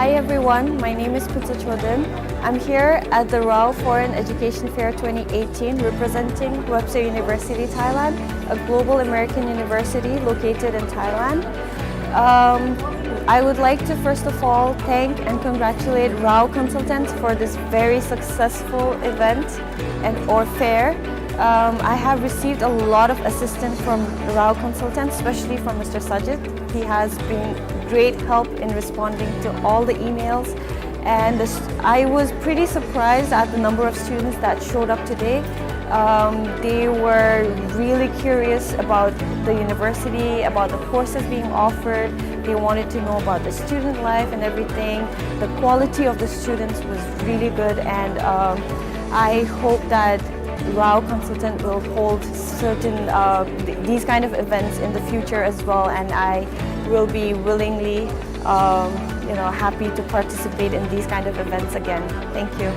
Hi everyone, my name is Putsa Chodron. I'm here at the Rao Foreign Education Fair 2018 representing Webster University Thailand, a global American university located in Thailand. I would like to first of all thank and congratulate Rao Consultants for this very successful event or fair. I have received a lot of assistance from Rao Consultants, especially from Mr. Sajid. He has been great help in responding to all the emails, and I was pretty surprised at the number of students that showed up today. They were really curious about the university, about the courses being offered. They wanted to know about the student life and everything. The quality of the students was really good, and I hope that Rao Consultant will hold certain these kind of events in the future as well, and I will be willingly happy to participate in these kind of events again. Thank you.